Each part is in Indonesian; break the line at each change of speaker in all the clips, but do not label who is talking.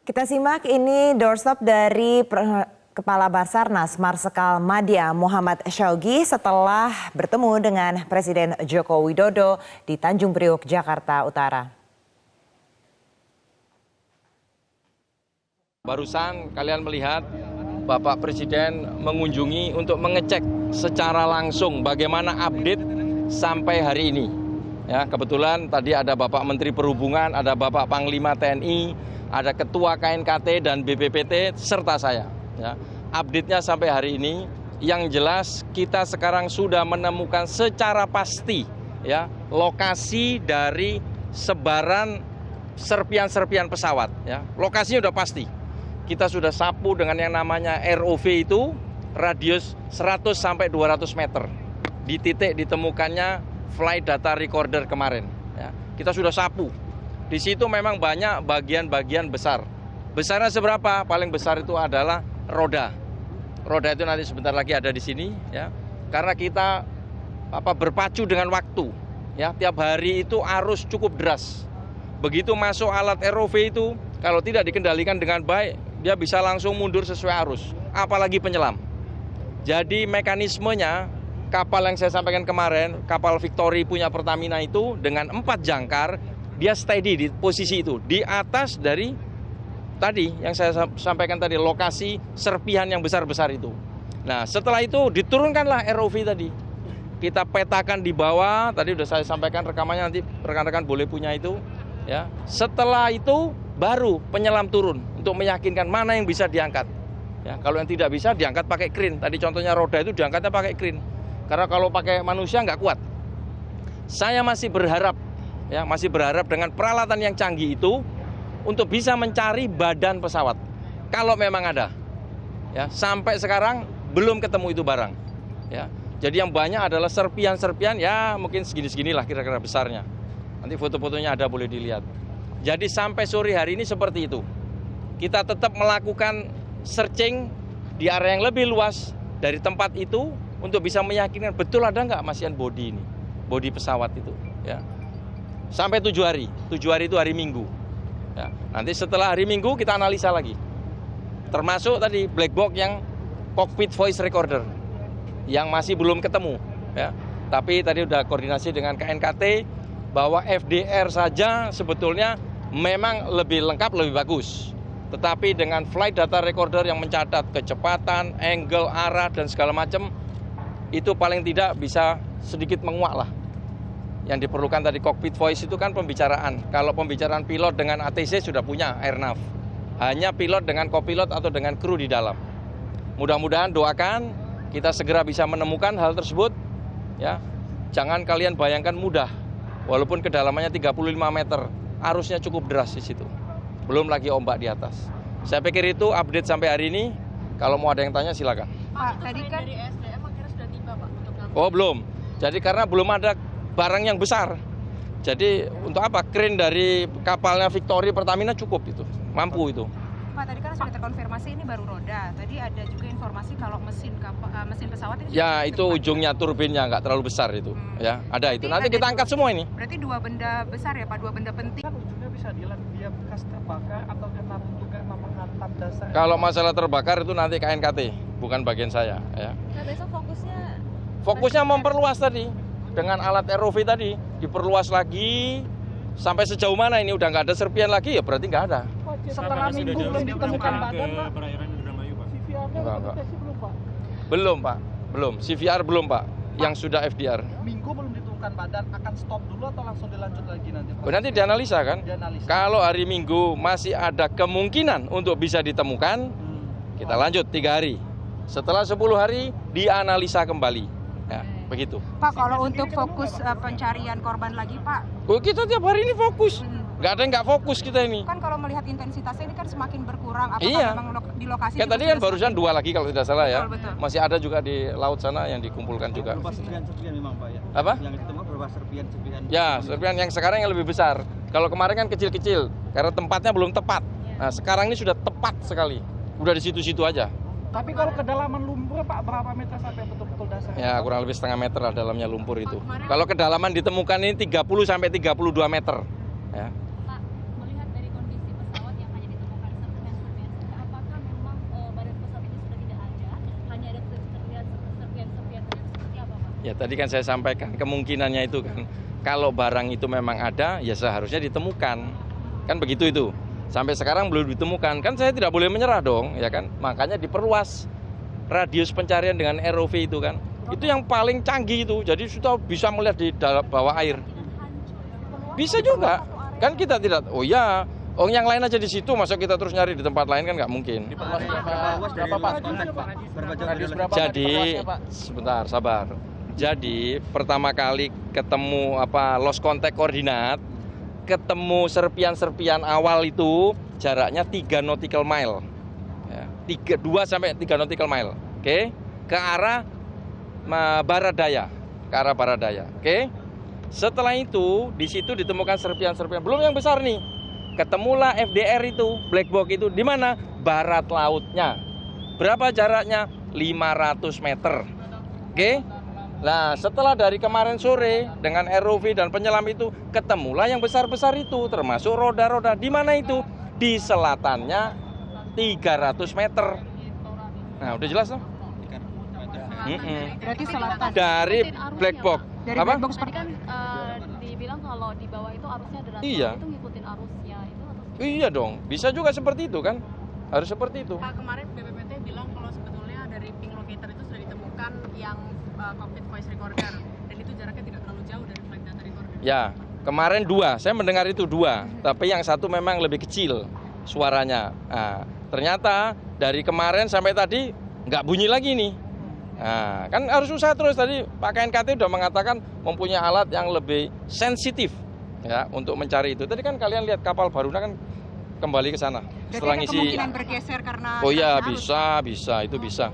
Kita simak ini doorstop dari Kepala Basarnas Marsikal Madya Muhammad Syaugi setelah bertemu dengan Presiden Joko Widodo di Tanjung Priok, Jakarta Utara.
Barusan kalian melihat Bapak Presiden mengunjungi untuk mengecek secara langsung bagaimana update sampai hari ini. Ya, kebetulan tadi ada Bapak Menteri Perhubungan, ada Bapak Panglima TNI, ada Ketua KNKT dan BPPT serta saya. Ya, update-nya sampai hari ini, yang jelas kita sekarang sudah menemukan secara pasti ya lokasi dari sebaran serpian-serpian pesawat. Ya, lokasinya sudah pasti. Kita sudah sapu dengan yang namanya ROV itu radius 100 sampai 200 meter di titik ditemukannya flight data recorder kemarin. Ya, kita sudah sapu. Di situ memang banyak bagian-bagian besar. Besarnya seberapa? Paling besar itu adalah roda. Roda itu nanti sebentar lagi ada di sini, ya. Karena kita berpacu dengan waktu, ya. Tiap hari itu arus cukup deras. Begitu masuk alat ROV itu, kalau tidak dikendalikan dengan baik, dia bisa langsung mundur sesuai arus. Apalagi penyelam. Jadi mekanismenya kapal yang saya sampaikan kemarin, kapal Victory punya Pertamina itu dengan 4 jangkar, dia steady di posisi itu, di atas dari tadi yang saya sampaikan tadi, lokasi serpihan yang besar-besar itu. Nah, setelah itu diturunkanlah ROV tadi. Kita petakan di bawah, tadi sudah saya sampaikan rekamannya, nanti rekan-rekan boleh punya itu. Ya. Setelah itu baru penyelam turun untuk meyakinkan mana yang bisa diangkat. Ya, kalau yang tidak bisa diangkat pakai krin. Tadi contohnya roda itu diangkatnya pakai krin. Karena kalau pakai manusia nggak kuat. Saya masih berharap dengan peralatan yang canggih itu untuk bisa mencari badan pesawat. Kalau memang ada. Ya, sampai sekarang belum ketemu itu barang. Ya. Jadi yang banyak adalah serpian-serpian, ya mungkin segini-seginilah kira-kira besarnya. Nanti foto-fotonya ada, boleh dilihat. Jadi sampai sore hari ini seperti itu. Kita tetap melakukan searching di area yang lebih luas dari tempat itu untuk bisa meyakinkan betul ada nggak masihan bodi ini, bodi pesawat itu. Ya. Sampai 7 hari. 7 hari itu hari Minggu. Ya. Nanti setelah hari Minggu kita analisa lagi. Termasuk tadi black box yang cockpit voice recorder yang masih belum ketemu. Ya. Tapi tadi udah koordinasi dengan KNKT bahwa FDR saja sebetulnya memang lebih lengkap, lebih bagus. Tetapi dengan flight data recorder yang mencatat kecepatan, angle, arah, dan segala macam, itu paling tidak bisa sedikit menguak lah. Yang diperlukan tadi cockpit voice itu kan pembicaraan. Kalau pembicaraan pilot dengan ATC sudah punya airnav. Hanya pilot dengan kopilot atau dengan kru di dalam. Mudah-mudahan doakan kita segera bisa menemukan hal tersebut. Ya, jangan kalian bayangkan mudah. Walaupun kedalamannya 35 meter, arusnya cukup deras di situ. Belum lagi ombak di atas. Saya pikir itu update sampai hari ini. Kalau mau ada yang tanya silakan.
Pak, tadi kan dari SDM akhirnya sudah tiba, Pak, untuk
Oh, belum. Jadi karena belum ada barang yang besar. Jadi untuk apa? Kren dari kapalnya Victory Pertamina cukup itu. Mampu itu.
Pak, tadi kan sudah terkonfirmasi ini baru roda. Tadi ada juga informasi kalau mesin pesawat ini
ya itu ujungnya turbinnya nggak terlalu besar itu. Ya, ada itu. Nanti kita angkat semua ini.
Berarti 2 benda besar ya, Pak, 2 benda penting.
Kan ujungnya bisa dilihat dia bekas terbakar atau karena juga memang menghantam dasar.
Kalau masalah terbakar itu nanti KNKT, bukan bagian saya. Ya.
Nah, besok
Fokusnya memperluas tadi dengan alat ROV tadi, diperluas lagi sampai sejauh mana ini udah nggak ada serpian lagi, ya berarti nggak ada.
Setelah Minggu belum ditemukan badan, Pak.
Enggak.
Belum, Pak.
Belum, Pak. Belum. CVR belum, Pak. Yang sudah FDR.
Minggu belum ditemukan badan, akan stop dulu atau langsung dilanjut lagi nanti, Pak?
Nanti dianalisa kan?
Dianalisa.
Kalau hari Minggu masih ada kemungkinan untuk bisa ditemukan, kita lanjut 3 hari. Setelah 10 hari dianalisa kembali. Ya, begitu.
Pak, kalau untuk fokus pencarian korban lagi, Pak.
Oh, kita tiap hari ini fokus. Nggak ada yang nggak fokus kita ini.
Kan kalau melihat intensitasnya ini kan semakin berkurang. Apakah
Iya.
memang di lokasi
Kayak tadi kan barusan 2 lagi kalau tidak salah ya.
Betul.
Masih ada juga di laut sana yang dikumpulkan juga.
Berupa serpian-serpian memang, Pak, ya?
Apa?
Yang ditemukan berupa serpian-serpian.
Ya, serpian yang sekarang yang lebih besar. Kalau kemarin kan kecil-kecil karena tempatnya belum tepat. Nah, sekarang ini sudah tepat sekali. Udah di situ-situ aja.
Tapi kalau kedalaman lumpur, Pak, berapa meter sampai betul-betul dasar?
Ya, kurang lebih setengah meter lah dalamnya lumpur itu. Kalau kedalaman ditemukan ini 30 sampai 32 meter. Ya.
Pak, melihat dari kondisi pesawat yang hanya ditemukan
Ya tadi kan saya sampaikan kemungkinannya itu kan, kalau barang itu memang ada, ya seharusnya ditemukan. Kan begitu itu. Sampai sekarang belum ditemukan. Kan saya tidak boleh menyerah dong, ya kan? Makanya diperluas radius pencarian dengan ROV itu kan. Itu yang paling canggih itu. Jadi sudah bisa melihat di bawah air. Bisa juga. Kan kita tidak, oh ya, yang lain aja di situ, masa kita terus nyari di tempat lain kan nggak mungkin. Jadi, sebentar, sabar. Jadi pertama kali ketemu lost contact koordinat, ketemu serpian-serpian awal itu jaraknya 3 nautical mile, ya, 2 sampai 3 nautical mile, oke, ke arah barat daya, oke. Setelah itu di situ ditemukan serpian-serpian, belum yang besar nih, ketemulah FDR itu, black box itu di mana? Barat lautnya. Berapa jaraknya? 500 meter, oke. Nah, setelah dari kemarin sore dengan ROV dan penyelam itu ketemulah yang besar-besar itu, termasuk roda-roda. Di mana itu? Di selatannya 300 meter. Nah, udah jelas loh.
Berarti selatan.
Dari black box.
Dari
Apa?
black box
Tadi kan dibilang kalau di bawah itu arusnya deras.
Iya.
Itu ngikutin arusnya itu atau
Iya dong, bisa juga seperti itu kan? Harus seperti itu.
Pak, kemarin BPPT bilang kalau sebetulnya dari ping locator itu sudah ditemukan yang cockpit voice recorder dan itu jaraknya tidak terlalu jauh dari flight data recorder.
Ya, kemarin 2, saya mendengar itu 2, tapi yang satu memang lebih kecil suaranya. Nah, ternyata dari kemarin sampai tadi nggak bunyi lagi nih. Nah, kan harus usaha terus. Tadi Pak KNKT sudah mengatakan mempunyai alat yang lebih sensitif ya untuk mencari itu. Tadi kan kalian lihat kapal Baruna kan kembali ke sana setelah ngisi.
Kemungkinan bergeser karena
Oh iya,
arus.
bisa, itu bisa.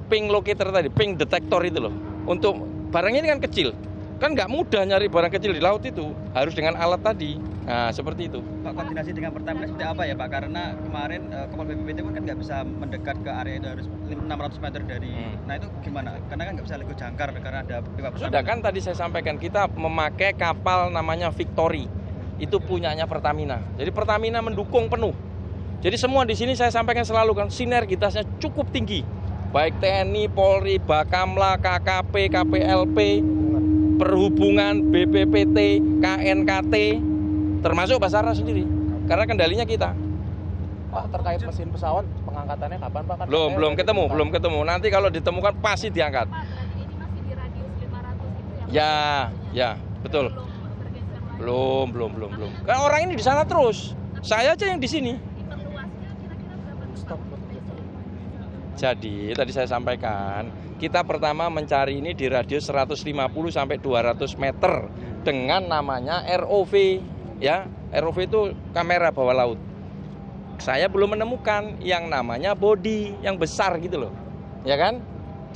Ping locator tadi, ping detektor itu loh. Untuk barang ini kan kecil, kan nggak mudah nyari barang kecil di laut itu, harus dengan alat tadi. Nah, seperti itu.
Pak, koordinasi dengan Pertamina seperti apa ya Pak? Karena kemarin kapal BPPT kan nggak bisa mendekat ke area itu, harus 600 meter dari. Nah itu gimana? Karena kan nggak bisa lego jangkar karena ada pipa Pertamina.
Sudah kan tadi saya sampaikan, kita memakai kapal namanya Victory. Itu punyanya Pertamina. Jadi Pertamina mendukung penuh. Jadi semua di sini saya sampaikan selalu kan, sinergitasnya cukup tinggi. Baik TNI, Polri, Bakamla, KKP, KPLP, Perhubungan, BPPT, KNKT, termasuk Basarnas sendiri. Karena kendalinya kita.
Pak, terkait mesin pesawat pengangkatannya kapan Pak? Kan
Belum ketemu. Nanti kalau ditemukan pasti diangkat.
Pak, berarti ini masih di radius 500 itu ya?
Ya, betul.
Belum bergeser lagi.
Belum. Kan orang ini di sana terus. Saya aja yang di sini.
Diperluasnya kira-kira berapa tuh?
Jadi tadi saya sampaikan, kita pertama mencari ini di radius 150 sampai 200 meter dengan namanya ROV, ya. ROV itu kamera bawah laut. Saya belum menemukan yang namanya body yang besar gitu loh. Ya kan?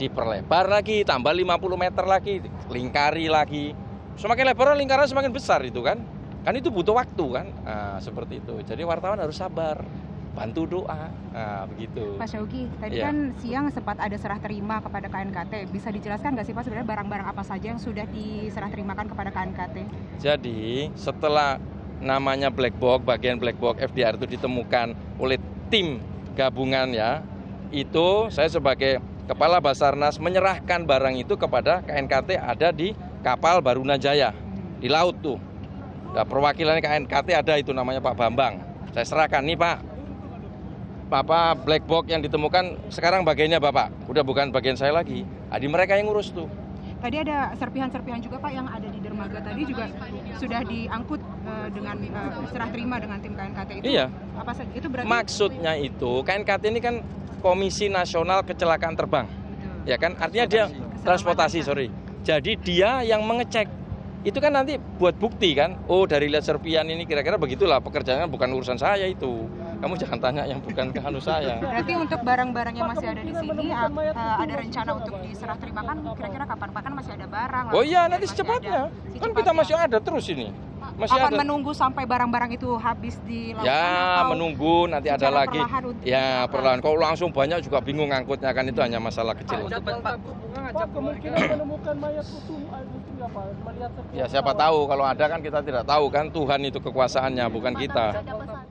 Diperlebar lagi, tambah 50 meter lagi, lingkari lagi. Semakin lebar lingkaran semakin besar itu kan. Kan itu butuh waktu kan. Nah, seperti itu. Jadi wartawan harus sabar. Bantu doa, nah begitu.
Pak Syaugi, tadi
Iya.
kan siang sempat ada serah terima kepada KNKT. Bisa dijelaskan nggak sih Pak sebenarnya barang-barang apa saja yang sudah diserah terimakan kepada KNKT?
Jadi setelah namanya black box, bagian black box FDR itu ditemukan oleh tim gabungan ya, itu saya sebagai Kepala Basarnas menyerahkan barang itu kepada KNKT ada di kapal Baruna Jaya, di laut tuh. Nah, perwakilan KNKT ada itu namanya Pak Bambang. Saya serahkan, nih Pak. Bapak black box yang ditemukan sekarang bagiannya Bapak, udah bukan bagian saya lagi. Adi mereka yang ngurus tuh.
Tadi ada serpihan-serpihan juga Pak yang ada di dermaga tadi juga sudah diangkut dengan serah terima dengan tim KNKT itu.
Iya.
Apa saja? Itu berarti
Maksudnya itu KNKT ini kan Komisi Nasional Kecelakaan Terbang, ya kan? Artinya dia transportasi, sorry. Jadi dia yang mengecek. Itu kan nanti buat bukti kan. Oh dari lihat serpian ini kira-kira begitulah pekerjaannya, bukan urusan saya itu. Kamu jangan tanya yang bukan ke saya.
Berarti untuk barang-barang yang masih ada di sini ada rencana untuk diserah terimakan kira-kira kapan? Pak kan masih ada barang.
Oh iya nanti
masih
secepatnya.
ada.
Kan kita masih ada terus ini. Masih
Akan
ada.
menunggu sampai barang-barang itu habis di lautan
Ya
atau
menunggu nanti ada
secara
lagi.
perlahan untuk
Ya
diserahkan?
perlahan. Kalau langsung banyak juga bingung ngangkutnya kan, itu hanya masalah kecil.
Pak, kemungkinan menemukan mayat utuh itu nggak Pak? Melihat
Ya siapa tahu, kalau ada kan kita tidak tahu kan, Tuhan itu kekuasaannya bukan kita.
Ada pesan